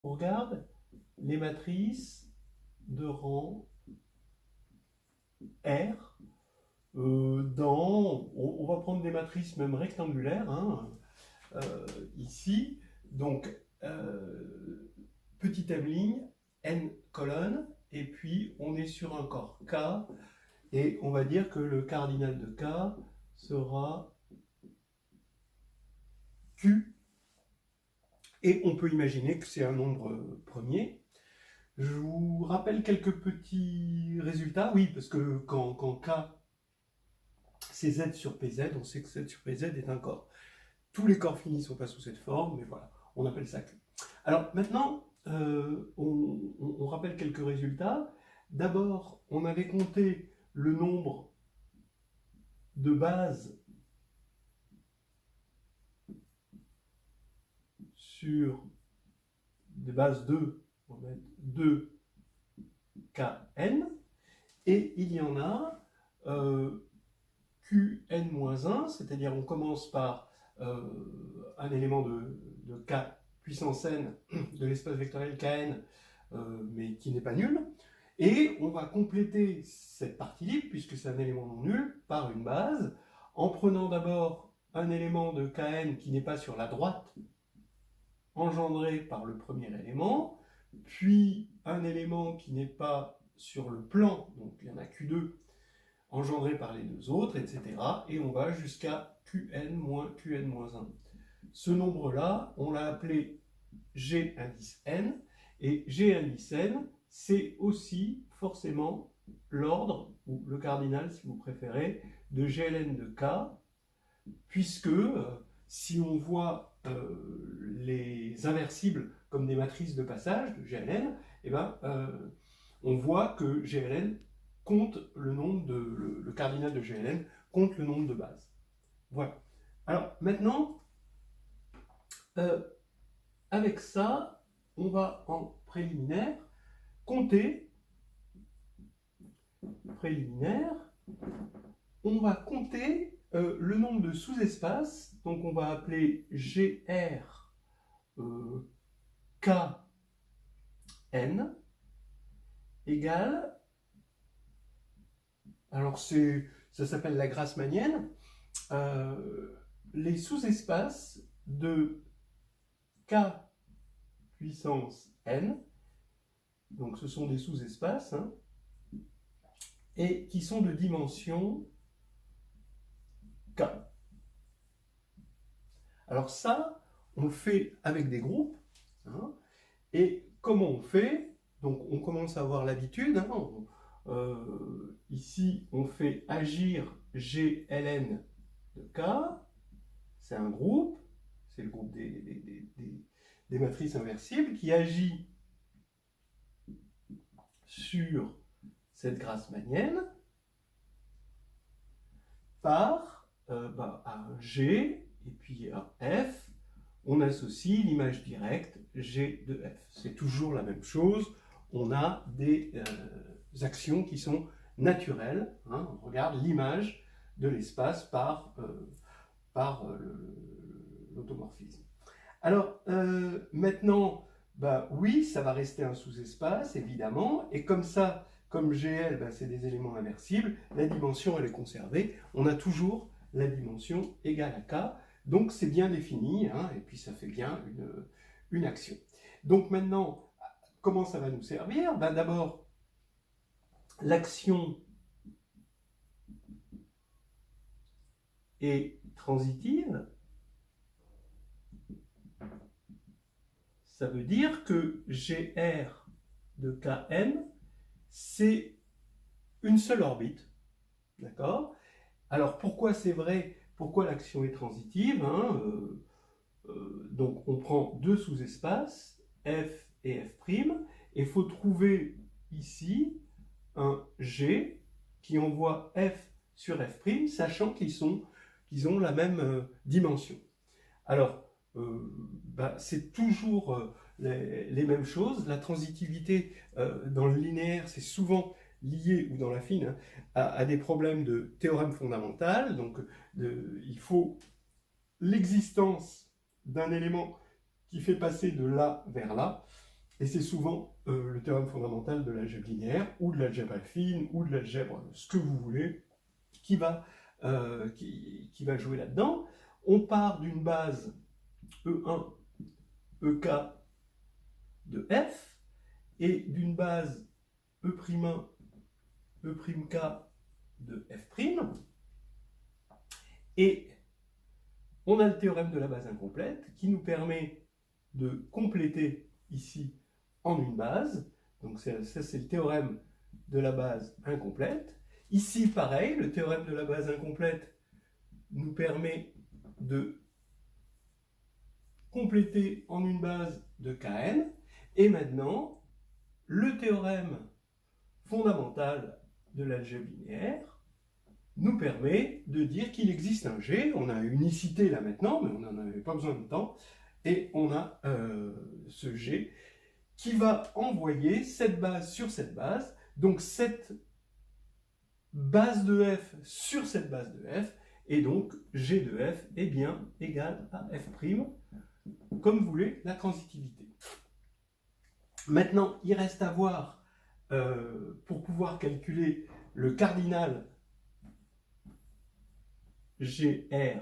On regarde les matrices de rang R. On va prendre des matrices même rectangulaires, hein, ici. Donc, petit m', n colonnes, et puis on est sur un corps K, et on va dire que le cardinal de K sera Q, et on peut imaginer que c'est un nombre premier. Je vous rappelle quelques petits résultats, oui, parce que quand K c'est Z sur PZ, on sait que Z sur PZ est un corps. Tous les corps finis ne sont pas sous cette forme, mais voilà, on appelle ça Q. Alors maintenant, on rappelle quelques résultats. D'abord, on avait compté le nombre de bases sur des bases 2, on va mettre 2kn, et il y en a qn-1, c'est-à-dire on commence par un élément de k puissance n de l'espace vectoriel kn, mais qui n'est pas nul, et on va compléter cette partie libre, puisque c'est un élément non nul, par une base, en prenant d'abord un élément de kn qui n'est pas sur la droite, engendré par le premier élément, puis un élément qui n'est pas sur le plan, donc il y en a Q2, engendré par les deux autres, etc. Et on va jusqu'à Qn moins Qn-1. Ce nombre-là, on l'a appelé G indice n, et G indice n, c'est aussi forcément l'ordre, ou le cardinal si vous préférez, de GLN de K, puisque si on voit les inversibles comme des matrices de passage de GLN, eh ben, on voit que GLN compte le nombre le cardinal de GLN compte le nombre de bases. Voilà. Alors maintenant, avec ça, on va en préliminaire compter, on va compter le nombre de sous-espaces, donc on va appeler GR KN égale, alors ça s'appelle la grassmannienne, les sous-espaces de K puissance N, donc ce sont des sous-espaces, hein, et qui sont de dimension K. Alors ça, on le fait avec des groupes, hein, et comment on fait? Donc on commence à avoir l'habitude, hein, ici on fait agir GLN de K, c'est un groupe, c'est le groupe des matrices inversibles qui agit sur cette grassmannienne par un G et puis un F, on associe l'image directe G de F. C'est toujours la même chose, on a des actions qui sont naturelles, hein, on regarde l'image de l'espace par l'automorphisme. Alors maintenant, oui, ça va rester un sous-espace, évidemment, et comme ça, comme GL, c'est des éléments inversibles, la dimension, elle est conservée, on a toujours la dimension égale à K, donc c'est bien défini, hein, et puis ça fait bien une action. Donc maintenant, comment ça va nous servir? D'abord, l'action est transitive, ça veut dire que GR de Kn, c'est une seule orbite, d'accord? Alors pourquoi c'est vrai? Pourquoi l'action est transitive, hein, donc on prend deux sous-espaces, F et F', et il faut trouver ici un G qui envoie F sur F', sachant qu'ils ont la même dimension. Alors, c'est toujours les mêmes choses. La transitivité dans le linéaire, c'est souvent lié, ou dans la fine, hein, à des problèmes de théorème fondamental. Donc, il faut l'existence d'un élément qui fait passer de là vers là. Et c'est souvent le théorème fondamental de l'algèbre linéaire, ou de l'algèbre affine, ou de l'algèbre, ce que vous voulez, qui va jouer là-dedans. On part d'une base E1, EK de F, et d'une base E'1, E'K de F', et on a le théorème de la base incomplète qui nous permet de compléter ici en une base. Donc ça c'est le théorème de la base incomplète. Ici pareil, le théorème de la base incomplète nous permet de compléter en une base de Kn. Et maintenant, le théorème fondamental de l'algèbre linéaire nous permet de dire qu'il existe un G. On a unicité là maintenant, mais on n'en avait pas besoin de temps. Et on a ce G qui va envoyer cette base sur cette base. Donc cette base de F sur cette base de F. Et donc G de F est bien égal à F', comme voulait la transitivité. Maintenant, il reste à voir, pour pouvoir calculer le cardinal GRKN.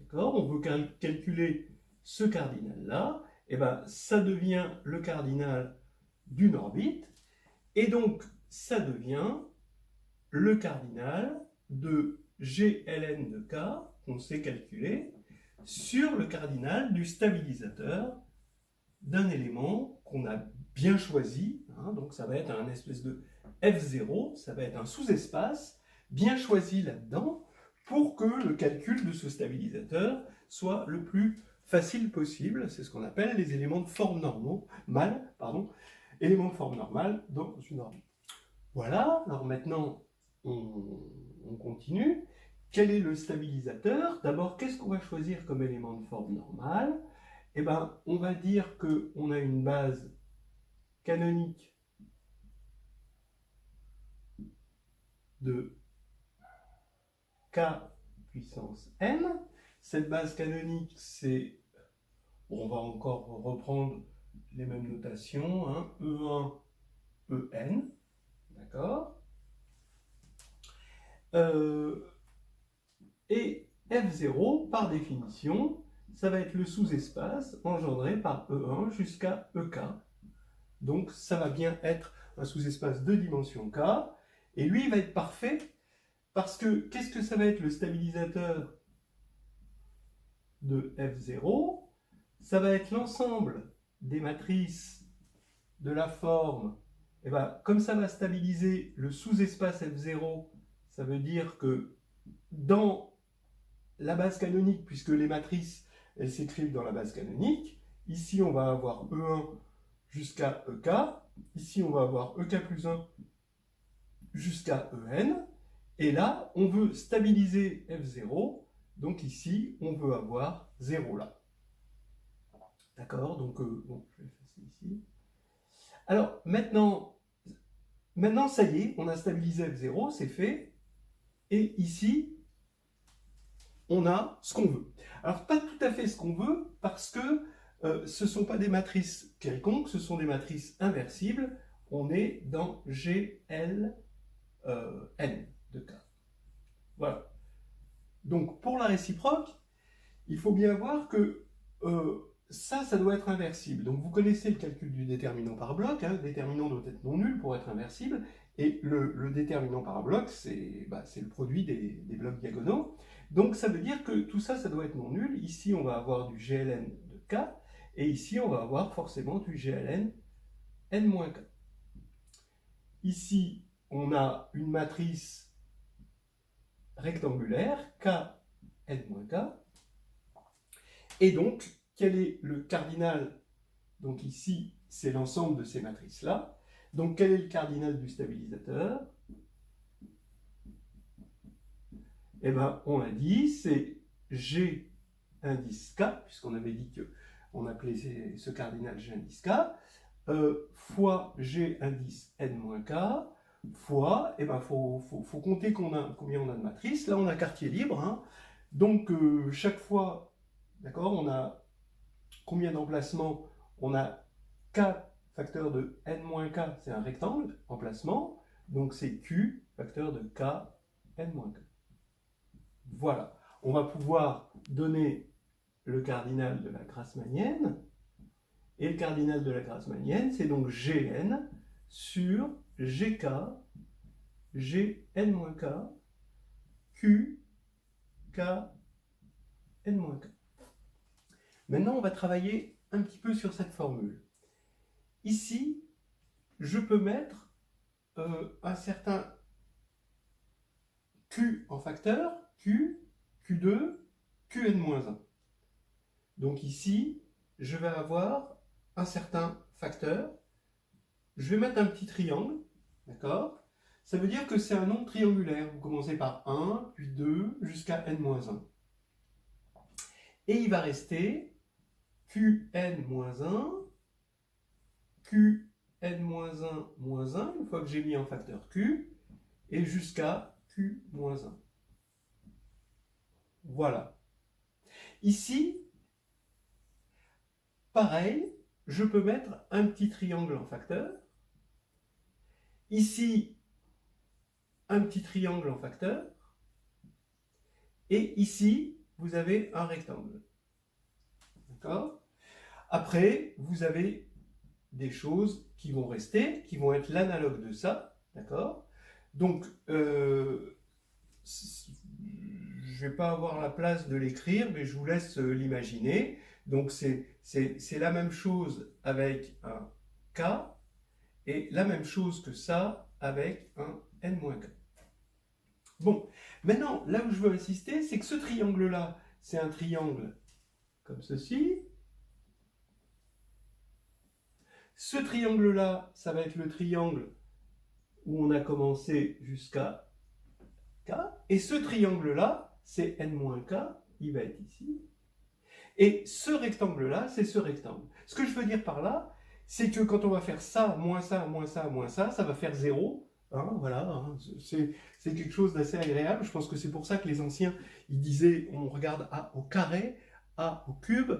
D'accord ? On veut calculer ce cardinal-là. Et bien, ça devient le cardinal d'une orbite. Et donc, ça devient le cardinal de GLN de K, qu'on sait calculer, sur le cardinal du stabilisateur d'un élément qu'on a bien choisi. Hein, donc ça va être un espèce de F0, ça va être un sous-espace bien choisi là-dedans pour que le calcul de ce stabilisateur soit le plus facile possible. C'est ce qu'on appelle les éléments de forme normale, éléments de forme normale dans une orbite. Voilà, alors maintenant on continue. Quel est le stabilisateur? D'abord, qu'est-ce qu'on va choisir comme élément de forme normale? Eh bien, on va dire qu'on a une base canonique de K puissance n. Cette base canonique, c'est, on va encore reprendre les mêmes notations, hein, E1, En, d'accord? Et F0, par définition, ça va être le sous-espace engendré par E1 jusqu'à EK. Donc ça va bien être un sous-espace de dimension K. Et lui, il va être parfait parce que qu'est-ce que ça va être le stabilisateur de F0? Ça va être l'ensemble des matrices de la forme. Et bien, comme ça va stabiliser le sous-espace F0, ça veut dire que dans la base canonique, puisque les matrices, elles s'écrivent dans la base canonique, ici on va avoir E1 jusqu'à EK, ici on va avoir EK plus 1 jusqu'à En, et là on veut stabiliser F0, donc ici on veut avoir 0 là. D'accord? Donc bon, je vais effacer ici. Alors maintenant ça y est, on a stabilisé F0, c'est fait, et ici on a ce qu'on veut. Alors, pas tout à fait ce qu'on veut, parce que ce ne sont pas des matrices quelconques, ce sont des matrices inversibles. On est dans GLN de K. Voilà. Donc, pour la réciproque, il faut bien voir que ça doit être inversible. Donc, vous connaissez le calcul du déterminant par bloc. Hein, le déterminant doit être non nul pour être inversible. Et le déterminant par bloc, c'est le produit des blocs diagonaux. Donc ça veut dire que tout ça, ça doit être non nul. Ici, on va avoir du GLN de K, et ici, on va avoir forcément du GLN n-K. Ici, on a une matrice rectangulaire, K n-K. Et donc, quel est le cardinal? Donc ici, c'est l'ensemble de ces matrices-là. Donc, quel est le cardinal du stabilisateur? Eh bien, on l'a dit, c'est G indice K, puisqu'on avait dit qu'on appelait ce cardinal G indice K, fois G indice n-K, fois, eh ben, faut compter combien on a de matrices. Là, on a quartier libre, hein. Donc chaque fois, d'accord, combien d'emplacements? On a k facteur de n-k, c'est un rectangle, emplacement, donc c'est q facteur de k n-k. Voilà, on va pouvoir donner le cardinal de la grassmannienne, et le cardinal de la grassmannienne, c'est donc Gn sur Gk, Gn-k, Q, K, N-k. Maintenant, on va travailler un petit peu sur cette formule. Ici, je peux mettre un certain Q en facteur, Q, Q2, Qn-1. Donc ici, je vais avoir un certain facteur. Je vais mettre un petit triangle, d'accord? Ça veut dire que c'est un nombre triangulaire. Vous commencez par 1, puis 2, jusqu'à n-1. Et il va rester Qn-1, Qn-1, moins 1, une fois que j'ai mis en facteur Q, et jusqu'à Q-1. Voilà. Ici, pareil, je peux mettre un petit triangle en facteur. Ici, un petit triangle en facteur. Et ici, vous avez un rectangle. D'accord? Après, vous avez des choses qui vont rester, qui vont être l'analogue de ça. D'accord? Donc, je ne vais pas avoir la place de l'écrire, mais je vous laisse l'imaginer. Donc, c'est la même chose avec un K, et la même chose que ça avec un N-K. Bon, maintenant, là où je veux insister, c'est que ce triangle-là, c'est un triangle comme ceci. Ce triangle-là, ça va être le triangle où on a commencé jusqu'à K. Et ce triangle-là, c'est N-K, il va être ici. Et ce rectangle-là, c'est ce rectangle. Ce que je veux dire par là, c'est que quand on va faire ça, moins ça, moins ça, moins ça, ça va faire 0. Hein, voilà, hein, c'est quelque chose d'assez agréable. Je pense que c'est pour ça que les anciens, ils disaient, on regarde A au carré, A au cube.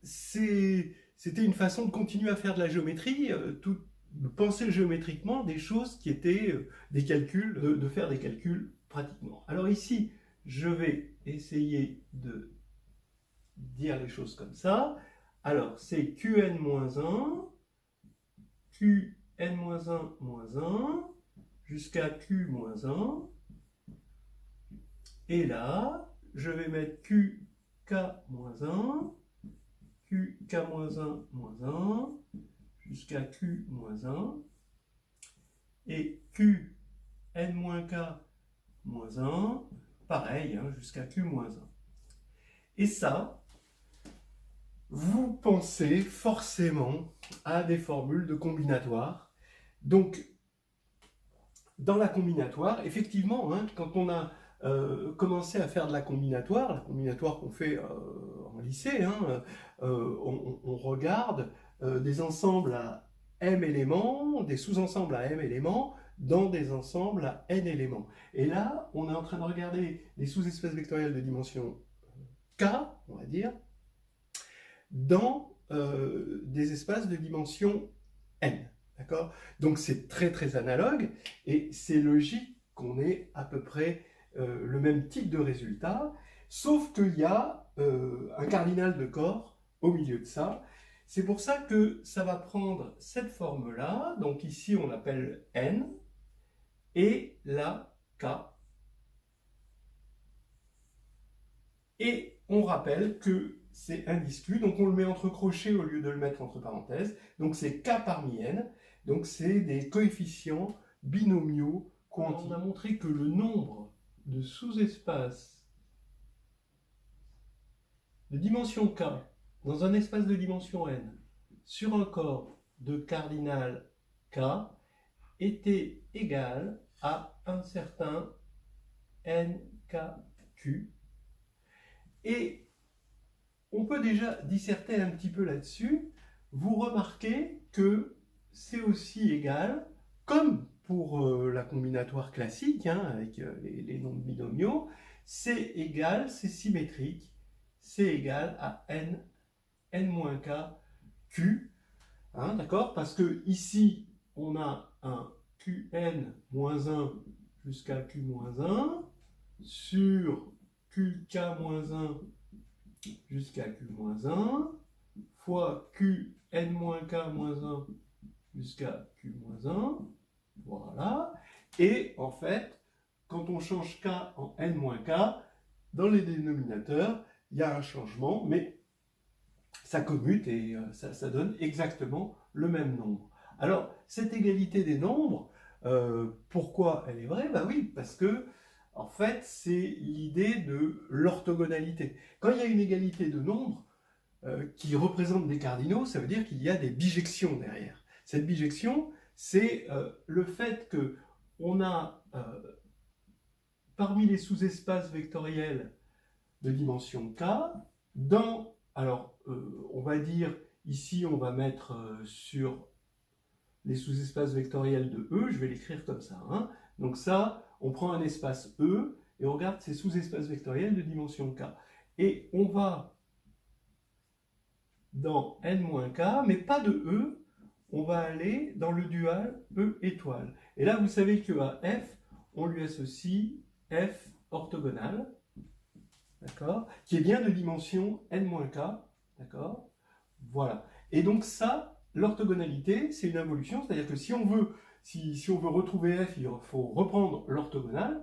C'était une façon de continuer à faire de la géométrie, de penser géométriquement des choses qui étaient des calculs, de faire des calculs pratiquement. Alors ici, je vais essayer de dire les choses comme ça. Alors, c'est Qn-1, Qn-1, moins 1, jusqu'à Q-1. Et là, je vais mettre QK-1, QK-1, moins 1, jusqu'à Q-1. Et Qn-K, moins 1, pareil, hein, jusqu'à Q-1. Et ça, vous pensez forcément à des formules de combinatoire. Donc, dans la combinatoire, effectivement, hein, quand on a commencé à faire de la combinatoire qu'on fait en lycée, hein, on regarde des ensembles à m éléments, des sous-ensembles à m éléments, dans des ensembles à n éléments. Et là, on est en train de regarder les sous-espaces vectoriels de dimension k, on va dire, dans des espaces de dimension n. D'accord? Donc c'est très très analogue, et c'est logique qu'on ait à peu près le même type de résultat, sauf qu'il y a un cardinal de corps au milieu de ça. C'est pour ça que ça va prendre cette forme-là, donc ici on l'appelle n, et là k. Et on rappelle que c'est indisclu, donc on le met entre crochets au lieu de le mettre entre parenthèses, donc c'est k parmi n, donc c'est des coefficients binomiaux quantiques. On a montré que le nombre de sous-espaces de dimension k dans un espace de dimension n sur un corps de cardinal k était égal à un certain nkq. Et on peut déjà disserter un petit peu là-dessus. Vous remarquez que c'est aussi égal, comme pour la combinatoire classique, hein, avec les nombres binomiaux, c'est égal, c'est symétrique, c'est égal à n-k, q, hein, d'accord? Parce que ici, on a un qn-1 jusqu'à q-1 sur qk-1 jusqu'à q-1 fois qn-k-1 jusqu'à q-1, voilà. Et en fait, quand on change k en n-k, dans les dénominateurs, il y a un changement, mais ça commute et ça donne exactement le même nombre. Alors, cette égalité des nombres, pourquoi elle est vraie? Ben oui, parce que, en fait, c'est l'idée de l'orthogonalité. Quand il y a une égalité de nombres qui représente des cardinaux, ça veut dire qu'il y a des bijections derrière. Cette bijection, c'est le fait que on a, parmi les sous-espaces vectoriels de dimension k, alors on va dire, ici on va mettre sur les sous-espaces vectoriels de E, je vais l'écrire comme ça, hein. Donc ça, on prend un espace E, et on regarde ces sous-espaces vectoriels de dimension k. Et on va dans n-k, mais pas de E, on va aller dans le dual E étoile. Et là, vous savez qu'à F, on lui associe F orthogonal, d'accord, qui est bien de dimension n-k, d'accord, voilà. Et donc ça, l'orthogonalité, c'est une involution, c'est-à-dire que si on veut retrouver F, il faut reprendre l'orthogonale.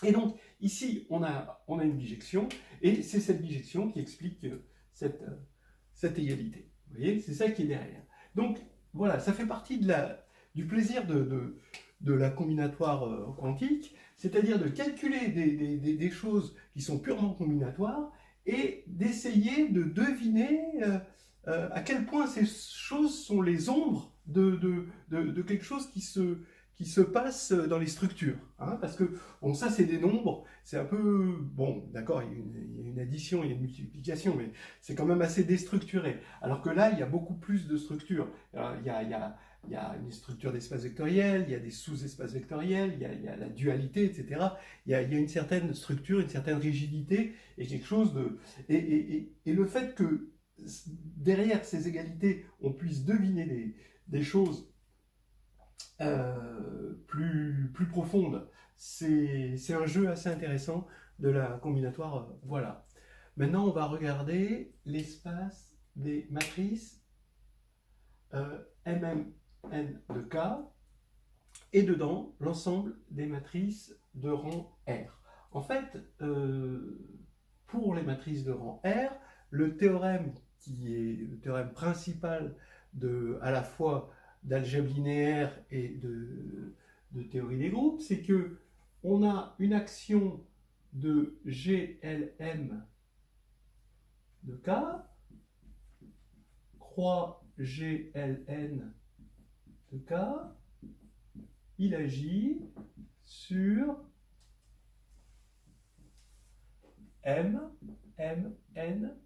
Et donc, ici, on a une bijection, et c'est cette bijection qui explique cette égalité. Vous voyez, c'est ça qui est derrière. Donc, voilà, ça fait partie du plaisir de la combinatoire quantique, c'est-à-dire de calculer des choses qui sont purement combinatoires et d'essayer de deviner à quel point ces choses sont les ombres de quelque chose qui se passe dans les structures. Hein, parce que, bon, ça c'est des nombres, c'est un peu, bon, d'accord, il y a une addition, il y a une multiplication, mais c'est quand même assez déstructuré. Alors que là, il y a beaucoup plus de structures. Alors, il y a une structure d'espace vectoriel, il y a des sous-espaces vectoriels, il y a la dualité, etc. Il y a une certaine structure, une certaine rigidité, et quelque chose de... Et le fait que derrière ces égalités, on puisse deviner des choses plus profonde. C'est un jeu assez intéressant de la combinatoire. Voilà. Maintenant, on va regarder l'espace des matrices MMN de K et dedans l'ensemble des matrices de rang R. En fait, pour les matrices de rang R, le théorème qui est le théorème principal à la fois d'algèbre linéaire et de théorie des groupes, c'est que on a une action de GLM de K, croix GLN de K, il agit sur M, M, N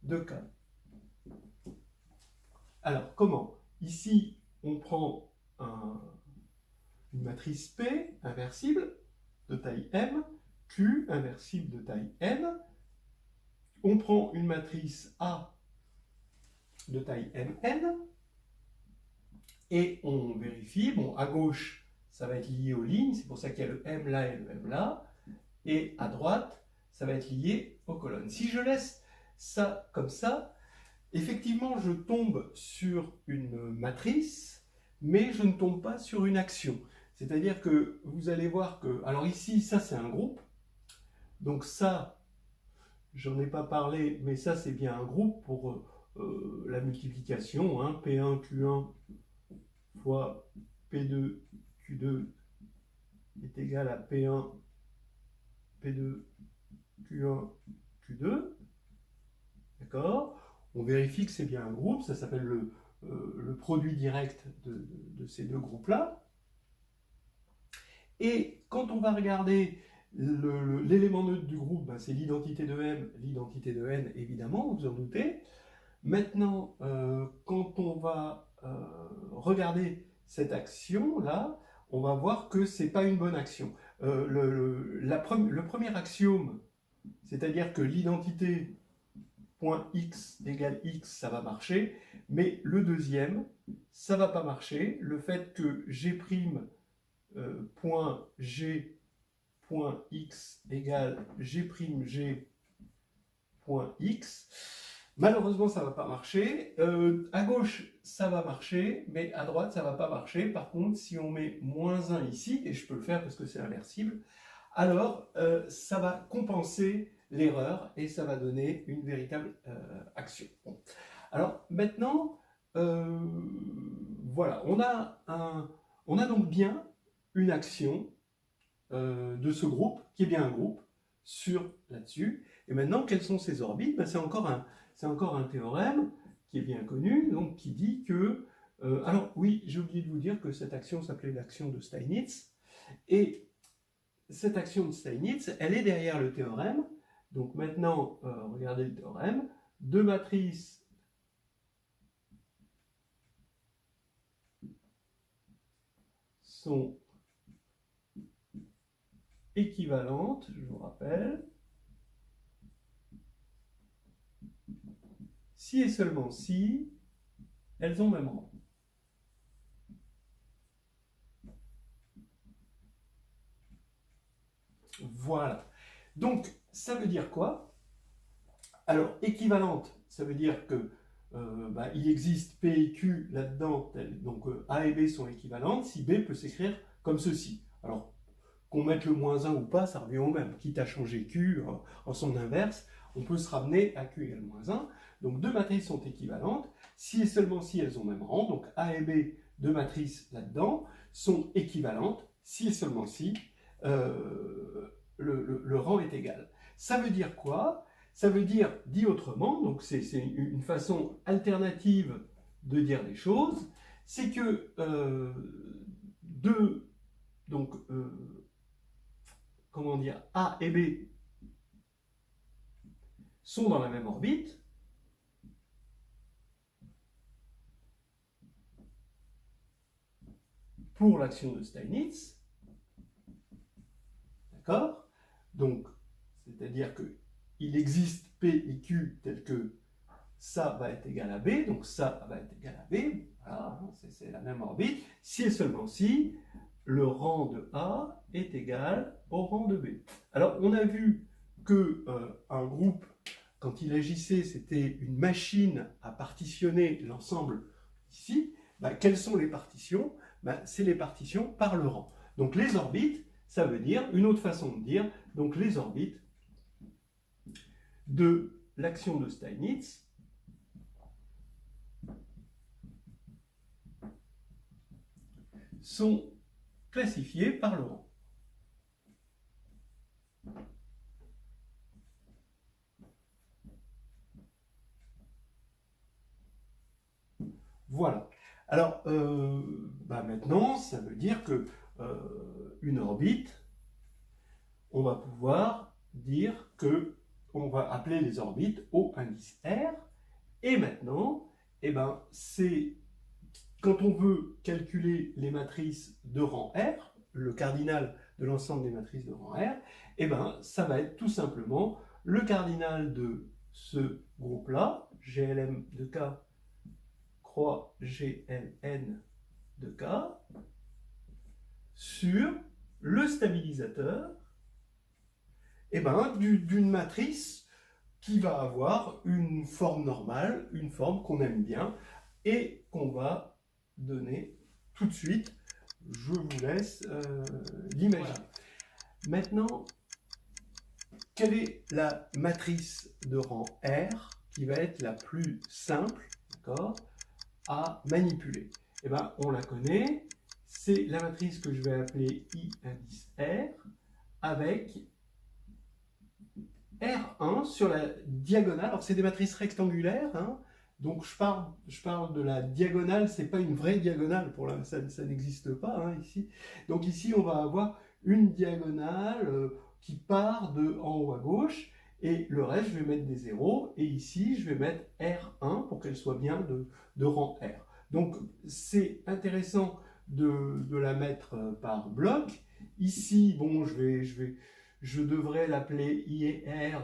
de K. Alors, comment? Ici, on prend une matrice P inversible de taille M, Q inversible de taille N. On prend une matrice A de taille Mn et on vérifie. Bon, à gauche, ça va être lié aux lignes, c'est pour ça qu'il y a le M là et le M là. Et à droite, ça va être lié aux colonnes. Si je laisse ça comme ça, effectivement, je tombe sur une matrice, mais je ne tombe pas sur une action. C'est-à-dire que vous allez voir que... Alors ici, ça c'est un groupe. Donc ça, j'en ai pas parlé, mais ça c'est bien un groupe pour la multiplication. Hein, P1, Q1 fois P2, Q2 est égal à P1, P2, Q1, Q2. D'accord? On vérifie que c'est bien un groupe, ça s'appelle le produit direct de ces deux groupes-là. Et quand on va regarder l'élément neutre du groupe, ben c'est l'identité de M, l'identité de N, évidemment, vous en doutez. Maintenant, quand on va regarder cette action-là, on va voir que ce n'est pas une bonne action. Le premier axiome c'est-à-dire que l'identité .x égale x, ça va marcher, mais le deuxième, ça va pas marcher. Le fait que g', .g, .x égale g', g, .x, malheureusement, ça va pas marcher. À gauche, ça va marcher, mais à droite, ça va pas marcher. Par contre, si on met -1 ici, et je peux le faire parce que c'est inversible, alors ça va compenser l'erreur et ça va donner une véritable action. Bon. Alors maintenant, voilà, on a donc bien une action de ce groupe, qui est bien un groupe, sur là-dessus. Et maintenant, quelles sont ces orbites? Ben, c'est encore un théorème qui est bien connu, donc qui dit que... alors oui, j'ai oublié de vous dire que cette action s'appelait l'action de Steinitz, et cette action de Steinitz, elle est derrière le théorème. Donc maintenant, regardez le théorème, deux matrices sont équivalentes, je vous rappelle, si et seulement si elles ont même rang. Voilà. Donc, ça veut dire quoi? Alors, équivalente, ça veut dire que il existe P et Q là-dedans, donc A et B sont équivalentes, si B peut s'écrire comme ceci. Alors, qu'on mette le -1 ou pas, ça revient au même. Quitte à changer Q en son inverse, on peut se ramener à Q égale -1. Donc, deux matrices sont équivalentes, si et seulement si elles ont même rang, donc A et B, deux matrices là-dedans, sont équivalentes, si et seulement si le rang est égal. Ça veut dire quoi? Ça veut dire, dit autrement, donc c'est une façon alternative de dire les choses, c'est que comment dire, A et B sont dans la même orbite, pour l'action de Steinitz, d'accord? Donc, c'est-à-dire qu'il existe P et Q tel que ça va être égal à B, donc ça va être égal à B, voilà, c'est la même orbite, si et seulement si le rang de A est égal au rang de B. Alors, on a vu que un groupe, quand il agissait, c'était une machine à partitionner l'ensemble ici. Quelles sont les partitions? C'est les partitions par le rang. Donc les orbites, ça veut dire, une autre façon de dire, donc les orbites de l'action de Steinitz sont classifiées par le rang. Voilà. Alors, maintenant, ça veut dire que une orbite, on va pouvoir dire que on va appeler les orbites O indice R. Et maintenant, c'est quand on veut calculer les matrices de rang R, le cardinal de l'ensemble des matrices de rang R, ça va être tout simplement le cardinal de ce groupe-là, GLM de K croix GLN de K, sur le stabilisateur d'une matrice qui va avoir une forme normale, une forme qu'on aime bien, et qu'on va donner tout de suite. Je vous laisse l'imaginer. Voilà. Maintenant, quelle est la matrice de rang R qui va être la plus simple, d'accord, à manipuler? On la connaît, c'est la matrice que je vais appeler I indice R, avec R1 sur la diagonale. Alors c'est des matrices rectangulaires, hein, donc je parle de la diagonale, c'est pas une vraie diagonale, ça n'existe pas hein, ici. Donc ici on va avoir une diagonale qui part de en haut à gauche, et le reste je vais mettre des zéros, et ici je vais mettre R1 pour qu'elle soit bien de rang R. Donc c'est intéressant de la mettre par bloc. Ici, bon, je vais je devrais l'appeler IR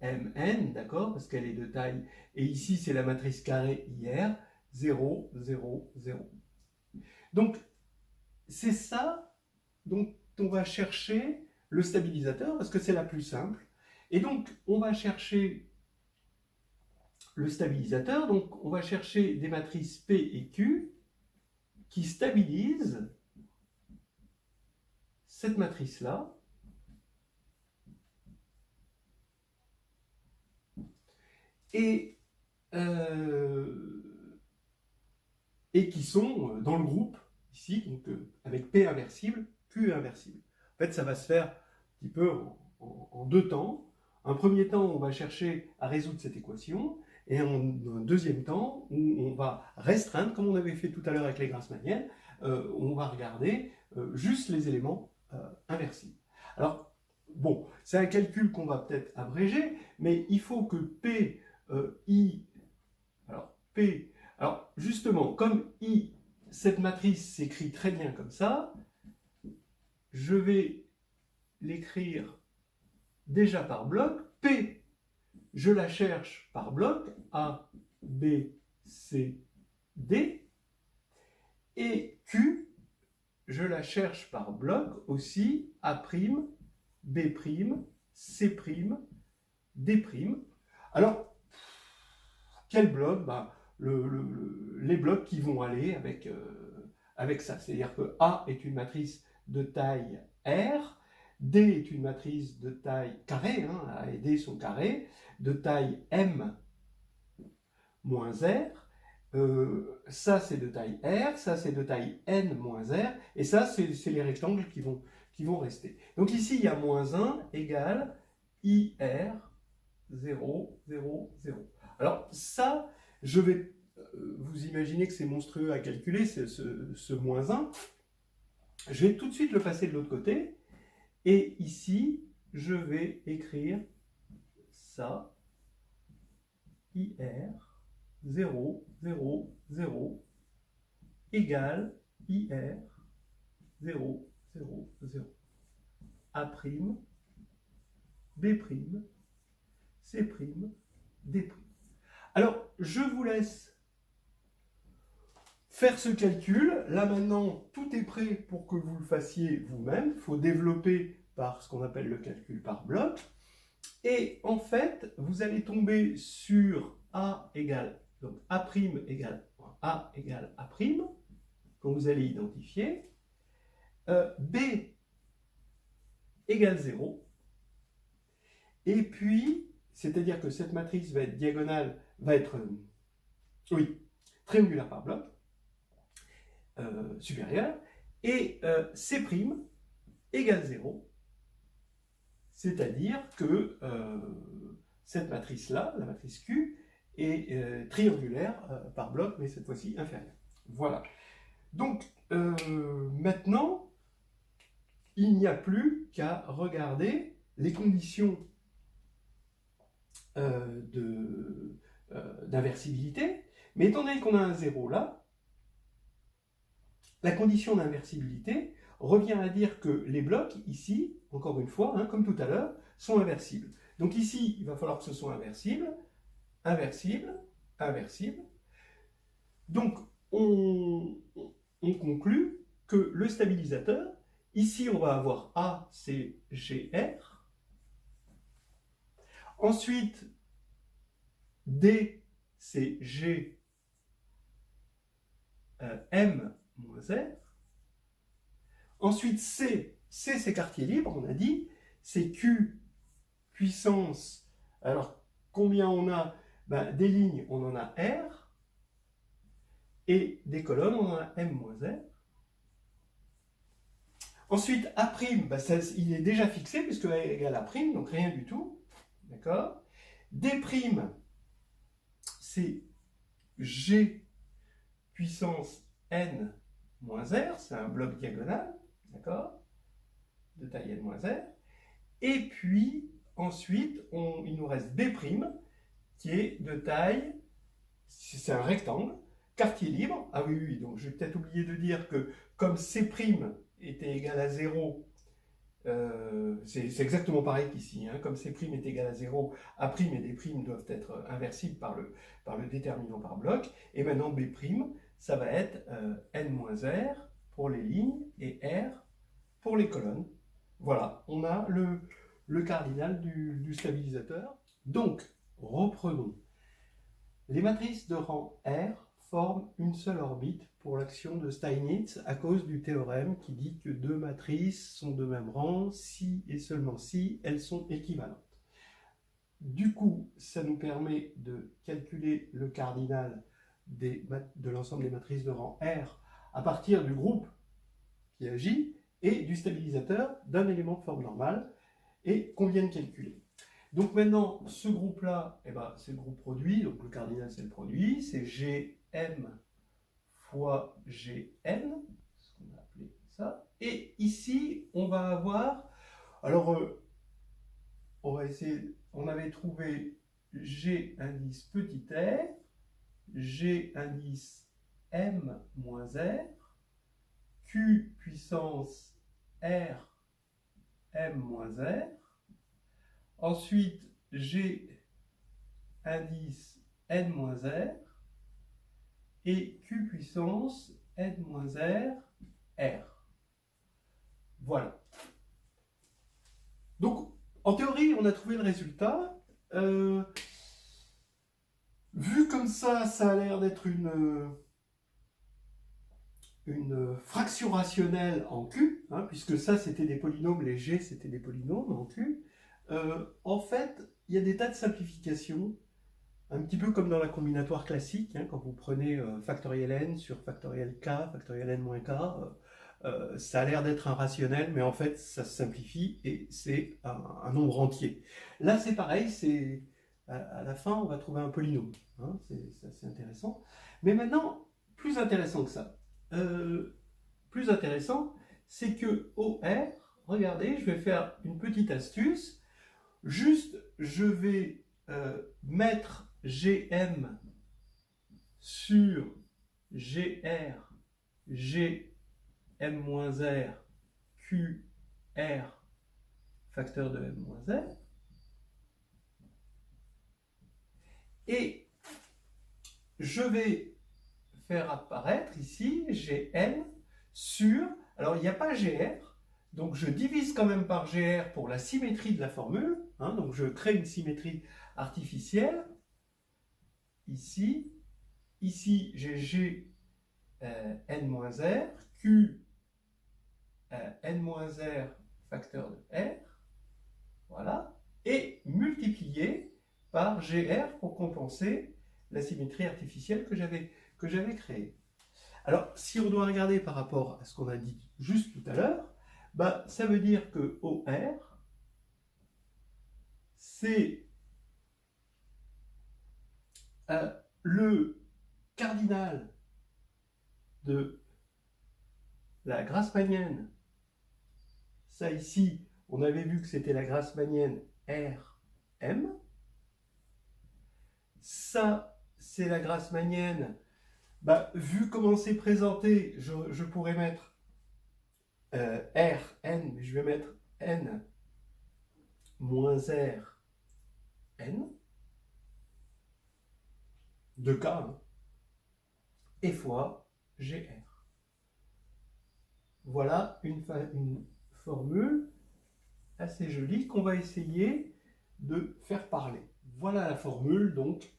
MN, d'accord, parce qu'elle est de taille, et ici c'est la matrice carrée IR, 0, 0, 0. Donc, c'est ça dont on va chercher le stabilisateur, parce que c'est la plus simple. Et donc, on va chercher le stabilisateur, donc on va chercher des matrices P et Q qui stabilisent cette matrice-là. Et qui sont dans le groupe, ici, donc, avec P inversible, Q inversible. En fait, ça va se faire un petit peu en deux temps. Un premier temps, on va chercher à résoudre cette équation, et un deuxième temps, où on va restreindre, comme on avait fait tout à l'heure avec les Grassmanniennes, on va regarder juste les éléments inversibles. Alors, bon, c'est un calcul qu'on va peut-être abréger, mais il faut que P, I, alors P, alors justement, comme I, cette matrice s'écrit très bien comme ça, je vais l'écrire déjà par bloc. P, je la cherche par bloc, A, B, C, D. Et Q, je la cherche par bloc aussi, A', B', C', D'. Alors, quel bloc? Les blocs qui vont aller avec ça. C'est-à-dire que A est une matrice de taille R, D est une matrice de taille carrée, hein, A et D sont carrés, de taille M moins R, ça c'est de taille R, ça c'est de taille N moins R, et ça c'est les rectangles qui vont rester. Donc ici il y a moins 1 égale IR 0, 0, 0. Alors ça, je vais vous imaginez que c'est monstrueux à calculer, ce moins 1. Je vais tout de suite le passer de l'autre côté. Et ici, je vais écrire ça, IR 0, 0, 0 égale IR 0, 0, 0. A', B', C', D'. Alors, je vous laisse faire ce calcul. Là maintenant, tout est prêt pour que vous le fassiez vous-même. Il faut développer par ce qu'on appelle le calcul par bloc. Et en fait, vous allez tomber sur A égale, donc A' égale A égale A', quand vous allez identifier. B égale 0. Et puis, c'est-à-dire que cette matrice va être diagonale, va être, triangulaire par bloc. Supérieur, et C' égale 0, c'est-à-dire que cette matrice-là, la matrice Q, est triangulaire par bloc, mais cette fois-ci inférieure. Voilà. Donc, maintenant, il n'y a plus qu'à regarder les conditions d'inversibilité, mais étant donné qu'on a un 0 là, la condition d'inversibilité revient à dire que les blocs, ici, encore une fois, hein, comme tout à l'heure, sont inversibles. Donc ici, il va falloir que ce soit inversible, inversible, inversible. Donc, on conclut que le stabilisateur, ici, on va avoir A, C, G, R. Ensuite, D, c'est G, M, moins R. Ensuite, C c'est quartier libre, on a dit, c'est Q puissance, alors combien on a? Des lignes, on en a R, et des colonnes, on en a M moins R. Ensuite, A', il est déjà fixé, puisque A égale A', donc rien du tout, d'accord? D', c'est G puissance N moins R, c'est un bloc diagonal, d'accord, de taille N moins R. Et puis, ensuite, il nous reste B', qui est de taille, c'est un rectangle, quartier libre. Ah oui, donc je vais peut-être oublier de dire que comme C' était égal à 0, C'est exactement pareil qu'ici, hein. Comme C' est égal à 0, A' et D' doivent être inversibles par le déterminant par bloc. Et maintenant B', ça va être n-r pour les lignes et r pour les colonnes. Voilà, on a le cardinal du stabilisateur. Donc, reprenons. Les matrices de rang R forment une seule orbite pour l'action de Steinitz à cause du théorème qui dit que deux matrices sont de même rang si et seulement si elles sont équivalentes. Du coup, ça nous permet de calculer le cardinal de l'ensemble des matrices de rang R à partir du groupe qui agit et du stabilisateur d'un élément de forme normale et qu'on vient de calculer. Donc maintenant, ce groupe-là, eh ben, c'est le groupe produit, donc le cardinal c'est le produit, c'est Gm fois Gn, ce qu'on a appelé ça. Et ici, on va avoir, alors on va essayer, on avait trouvé G indice petit r, G indice m moins r, Q puissance r m moins r, ensuite G indice n moins r et Q puissance n moins r r. Voilà. Donc, en théorie, on a trouvé le résultat. Vu comme ça a l'air d'être une fraction rationnelle en Q, hein, puisque ça c'était des polynômes, les G c'était des polynômes en Q. En fait, il y a des tas de simplifications, un petit peu comme dans la combinatoire classique, hein, quand vous prenez factoriel n sur factoriel k, factoriel n moins k, ça a l'air d'être un rationnel, mais en fait ça se simplifie et c'est un nombre entier. Là c'est pareil, c'est à la fin on va trouver un polynôme, hein, c'est assez intéressant. Mais maintenant, plus intéressant que ça, plus intéressant, c'est que OR, regardez, je vais faire une petite astuce, juste je vais mettre Gm sur Gr, Gm-r, Qr, facteur de m-r, et je vais faire apparaître ici Gn sur, alors il n'y a pas Gr, donc je divise quand même par Gr pour la symétrie de la formule, hein, donc je crée une symétrie artificielle, ici j'ai G n-r, Q n-r facteur de R, voilà, et multiplié par Gr pour compenser la symétrie artificielle que j'avais créée. Alors, si on doit regarder par rapport à ce qu'on a dit juste tout à l'heure, bah, ça veut dire que OR, c'est le cardinal de la grassmannienne. Ça ici, on avait vu que c'était la grassmannienne RM. Ça, c'est la grassmannienne. Bah, vu comment c'est présenté, je pourrais mettre R, N, mais je vais mettre N moins R, N, de K, hein, et fois GR. Voilà une formule assez jolie qu'on va essayer de faire parler. Voilà la formule donc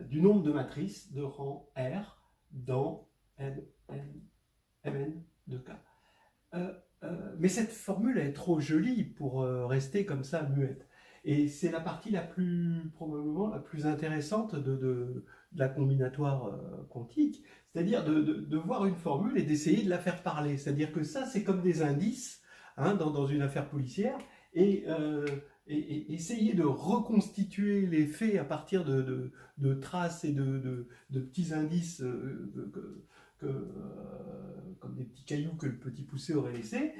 du nombre de matrices de rang R dans Mn de K. Mais cette formule est trop jolie pour rester comme ça muette. Et c'est la partie probablement la plus intéressante de la combinatoire quantique, c'est-à-dire de voir une formule et d'essayer de la faire parler. C'est-à-dire que ça, c'est comme des indices, hein, dans une affaire policière, et essayer de reconstituer les faits à partir de traces et de petits indices comme des petits cailloux que le petit poussé aurait laissés,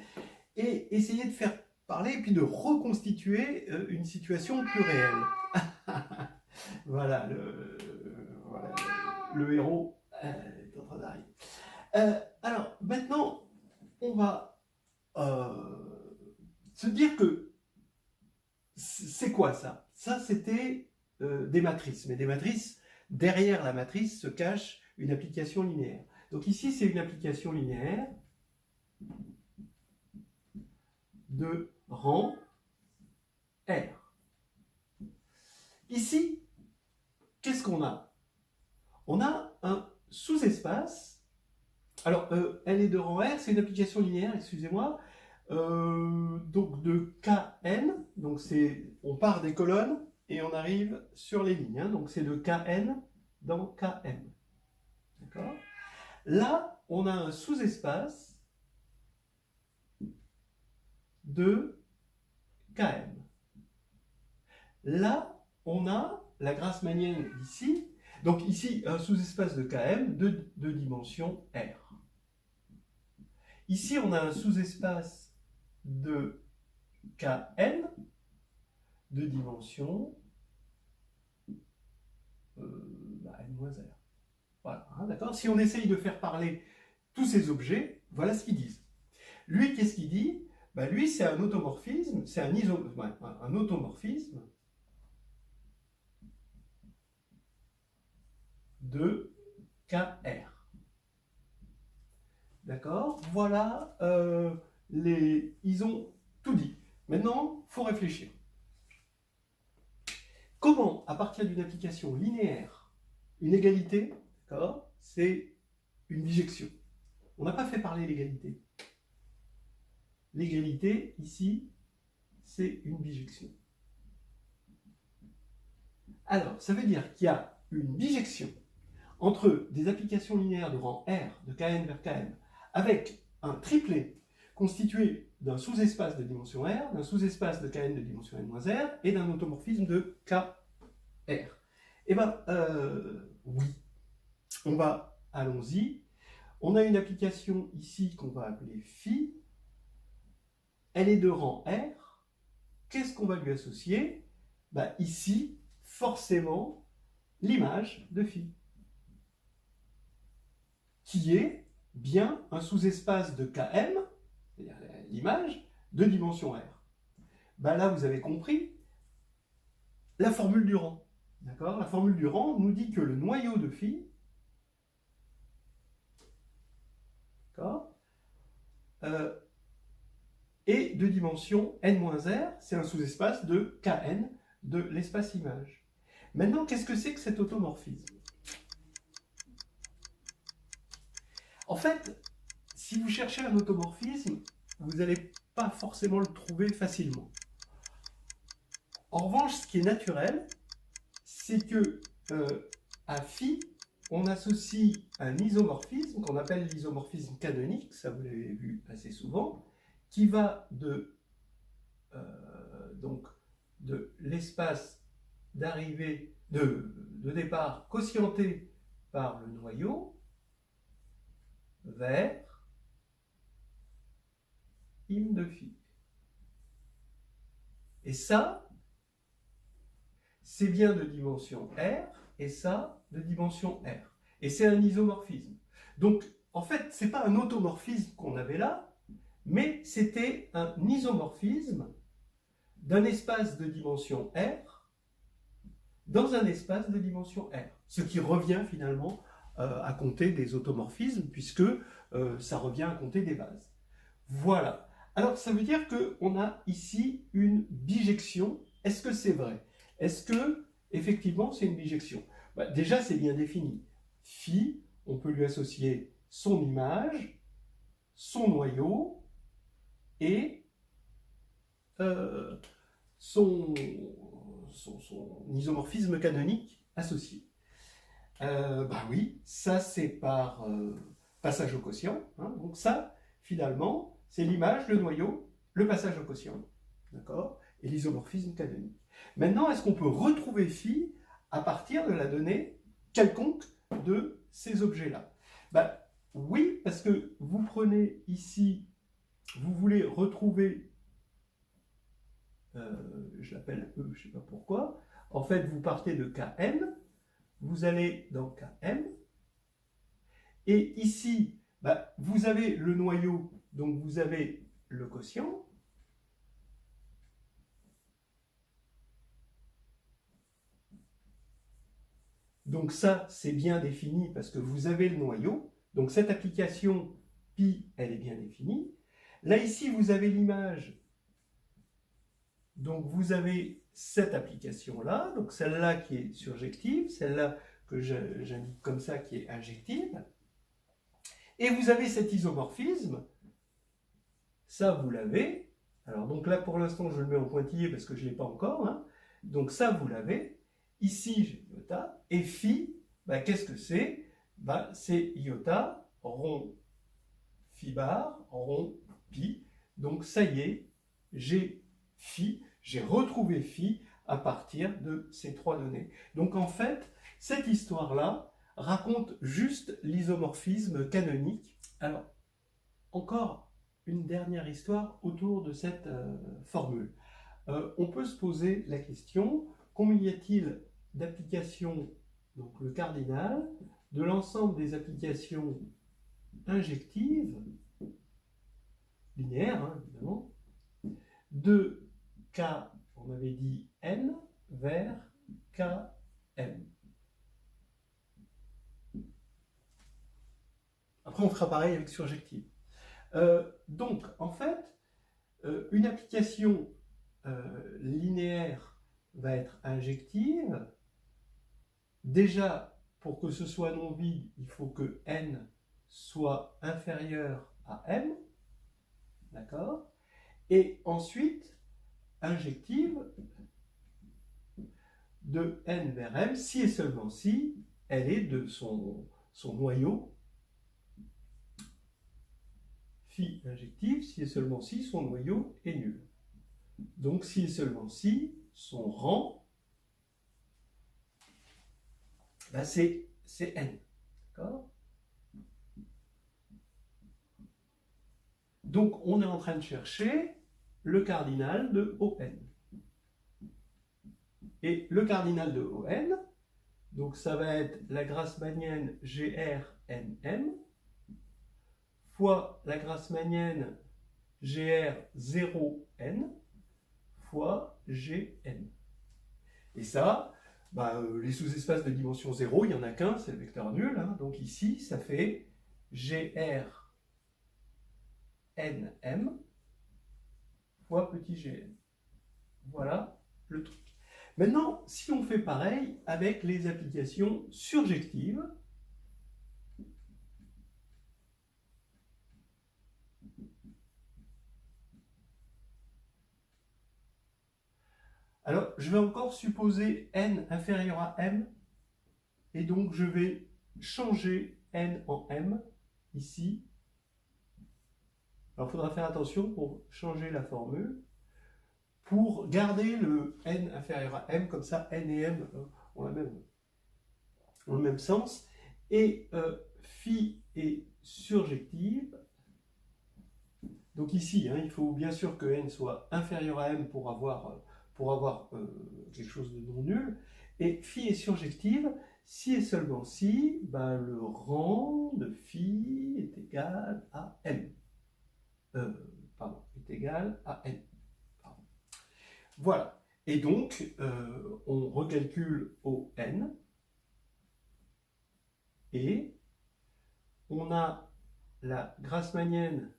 et essayer de faire parler et puis de reconstituer une situation plus réelle. Voilà, le héros est en train d'arriver. Alors, maintenant, on va Se dire que c'est quoi ça? Ça, c'était des matrices. Mais des matrices, derrière la matrice se cache une application linéaire. Donc ici, c'est une application linéaire de rang R. Ici, qu'est-ce qu'on a? On a un sous-espace. Alors, elle est de rang R, c'est une application linéaire, excusez-moi. Donc de Kn, donc on part des colonnes et on arrive sur les lignes. Hein, donc c'est de Kn dans Km. D'accord? Là, on a un sous-espace de Km. Là, on a la Grassmannienne ici. Donc ici, un sous-espace de Km de dimension R. Ici, on a un sous-espace de Kn de dimension n-r. Voilà, hein, d'accord. Si on essaye de faire parler tous ces objets, voilà ce qu'ils disent. Lui, qu'est-ce qu'il dit? Lui, c'est un automorphisme, c'est un automorphisme de Kr. D'accord? Voilà, ils ont tout dit. Maintenant, il faut réfléchir. Comment, à partir d'une application linéaire, une égalité, d'accord, c'est une bijection. On n'a pas fait parler l'égalité. L'égalité, ici, c'est une bijection. Alors, ça veut dire qu'il y a une bijection entre des applications linéaires de rang R, de Kn vers Km, avec un triplet constitué d'un sous-espace de dimension R, d'un sous-espace de Kn de dimension n-r et d'un automorphisme de Kr. Eh bien, oui. Allons-y. On a une application ici qu'on va appeler phi. Elle est de rang R. Qu'est-ce qu'on va lui associer? Ici, forcément, l'image de phi, qui est bien un sous-espace de Km, c'est-à-dire l'image, de dimension R. Là, vous avez compris la formule du rang. D'accord? La formule du rang nous dit que le noyau de phi, est de dimension n-r, c'est un sous-espace de Kn de l'espace image. Maintenant, qu'est-ce que c'est que cet automorphisme? En fait, si vous cherchez un automorphisme, vous n'allez pas forcément le trouver facilement. En revanche, ce qui est naturel, c'est que à phi, on associe un isomorphisme qu'on appelle l'isomorphisme canonique, ça vous l'avez vu assez souvent, qui va de l'espace d'arrivée, de départ quotienté par le noyau vers im de phi. Et ça, c'est bien de dimension R, et ça, de dimension R. Et c'est un isomorphisme. Donc, en fait, ce n'est pas un automorphisme qu'on avait là, mais c'était un isomorphisme d'un espace de dimension R dans un espace de dimension R. Ce qui revient finalement à compter des automorphismes, puisque ça revient à compter des bases. Voilà. Alors, ça veut dire qu'on a ici une bijection. Est-ce que c'est vrai? Est-ce que, effectivement, c'est une bijection? Déjà, c'est bien défini. Phi, on peut lui associer son image, son noyau et son isomorphisme canonique associé. Oui, ça c'est par passage au quotient. Hein, donc ça, finalement, c'est l'image, le noyau, le passage au quotient. D'accord? Et l'isomorphisme canonique. Maintenant, est-ce qu'on peut retrouver phi à partir de la donnée quelconque de ces objets-là? Oui, parce que vous prenez ici, vous voulez retrouver, je l'appelle E, je ne sais pas pourquoi, en fait, vous partez de Kn, vous allez dans Km, et ici, vous avez le noyau, donc vous avez le quotient, Donc ça, c'est bien défini parce que vous avez le noyau. Donc cette application pi, elle est bien définie. Là, ici, vous avez l'image. Donc vous avez cette application-là, donc celle-là qui est surjective, celle-là que j'indique comme ça qui est injective. Et vous avez cet isomorphisme. Ça, vous l'avez. Alors donc là, pour l'instant, je le mets en pointillé parce que je ne l'ai pas encore. Hein. Donc ça, vous l'avez. Ici, j'ai iota. Et phi, bah, qu'est-ce que c'est? Bah, c'est iota, rond, phi bar, rond, pi. Donc ça y est, j'ai phi, j'ai retrouvé phi à partir de ces trois données. Donc en fait, cette histoire-là raconte juste l'isomorphisme canonique. Alors, encore une dernière histoire autour de cette formule. On peut se poser la question, combien y a-t-il d'applications, donc le cardinal, de l'ensemble des applications injectives, linéaires hein, évidemment, de K, on avait dit N, vers Km. Après on fera pareil avec surjective. Donc en fait, une application linéaire va être injective. Déjà, pour que ce soit non vide, il faut que n soit inférieur à m. D'accord? Et ensuite, injective de n vers m, si et seulement si elle est de son noyau. Phi injective, si et seulement si son noyau est nul. Donc, si et seulement si son rang, ben c'est n. D'accord? Donc, on est en train de chercher le cardinal de ON. Et le cardinal de ON, donc ça va être la grassmannienne GRNM fois la grassmannienne GR0N fois GN. Et ça, bah, les sous-espaces de dimension 0, il n'y en a qu'un, c'est le vecteur nul. Hein. Donc ici, ça fait GRNM fois petit gn. Voilà le truc. Maintenant, si on fait pareil avec les applications surjectives, alors je vais encore supposer n inférieur à m, et donc je vais changer n en m, ici. Alors il faudra faire attention pour changer la formule. Pour garder le n inférieur à m, comme ça n et m ont le même sens, et phi est surjective. Donc ici, hein, il faut bien sûr que n soit inférieur à m pour avoir quelque chose de non nul, et phi est surjective si et seulement si bah, le rang de phi est égal à m. Est égal à n. Voilà. Et donc, on recalcule au n. Et on a la grassmannienne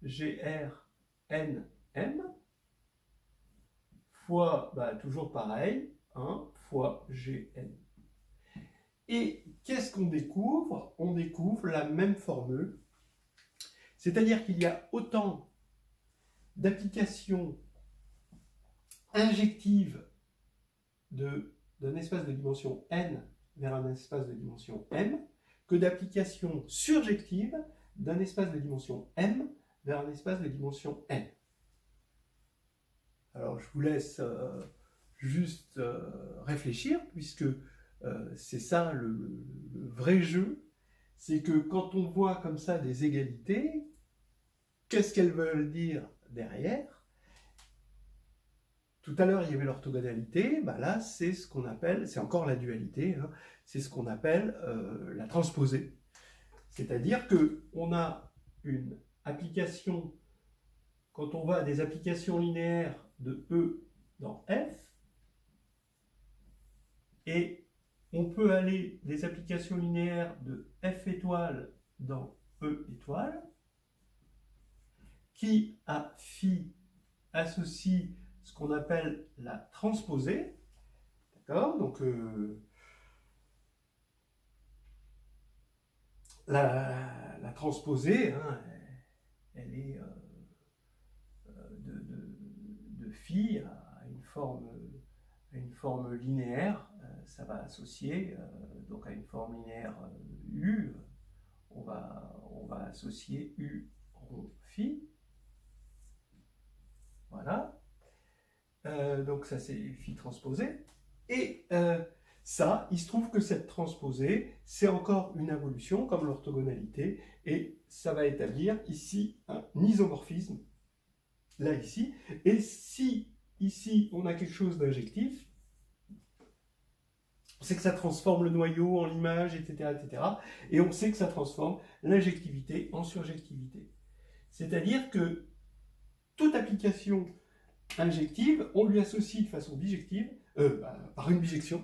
GRNM fois, bah, toujours pareil, 1 fois GN. Et qu'est-ce qu'on découvre? On découvre la même formule. C'est-à-dire qu'il y a autant d'applications injective d'un espace de dimension n vers un espace de dimension m que d'application surjective d'un espace de dimension m vers un espace de dimension n. Alors je vous laisse juste réfléchir, puisque c'est ça le vrai jeu, c'est que quand on voit comme ça des égalités, qu'est-ce qu'elles veulent dire derrière? Tout à l'heure, il y avait l'orthogonalité, bah là, c'est ce qu'on appelle, c'est encore la dualité, hein, c'est ce qu'on appelle la transposée. C'est-à-dire qu'on a une application, quand on va à des applications linéaires de E dans F, et on peut aller des applications linéaires de F étoile dans E étoile, qui à phi associe ce qu'on appelle la transposée. D'accord? Donc, la transposée, hein, elle est de phi à une forme linéaire. Ça va associer donc à une forme linéaire U. On va associer U rond phi. Voilà. Donc ça c'est phi transposé. Et ça, il se trouve que cette transposée, c'est encore une involution, comme l'orthogonalité, et ça va établir ici un isomorphisme, là, ici. Et si, ici, on a quelque chose d'injectif, c'est que ça transforme le noyau en l'image, etc., etc. Et on sait que ça transforme l'injectivité en surjectivité. C'est-à-dire que toute application injective, on lui associe de façon bijective, par une bijection,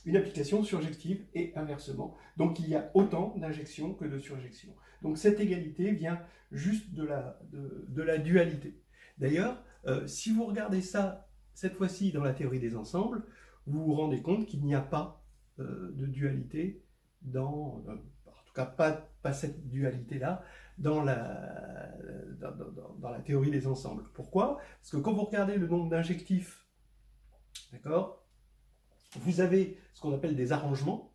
une application surjective et inversement. Donc il y a autant d'injections que de surjections. Donc cette égalité vient juste de la dualité. D'ailleurs, si vous regardez ça, cette fois-ci dans la théorie des ensembles, vous vous rendez compte qu'il n'y a pas de dualité en tout cas pas cette dualité-là, dans la théorie des ensembles. Pourquoi? Parce que quand vous regardez le nombre d'injectifs, d'accord, vous avez ce qu'on appelle des arrangements,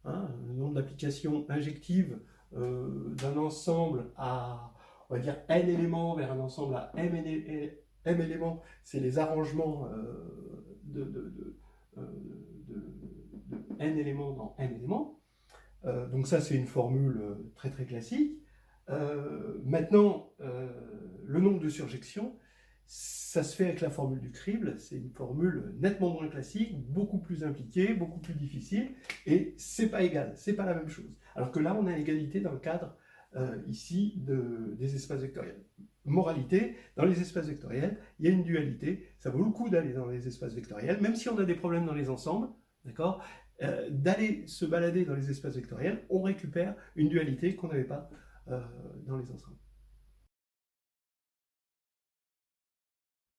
hein, le nombre d'applications injectives d'un ensemble à, on va dire, n éléments vers un ensemble à m éléments, c'est les arrangements de n éléments dans n éléments. Donc ça, c'est une formule très très classique. Maintenant, le nombre de surjections, ça se fait avec la formule du crible. C'est une formule nettement moins classique, beaucoup plus impliquée, beaucoup plus difficile, et c'est pas égal, c'est pas la même chose. Alors que là, on a égalité dans le cadre ici des espaces vectoriels. Moralité, dans les espaces vectoriels, il y a une dualité. Ça vaut le coup d'aller dans les espaces vectoriels, même si on a des problèmes dans les ensembles, d'accord, d'aller se balader dans les espaces vectoriels, on récupère une dualité qu'on n'avait pas dans les ensembles.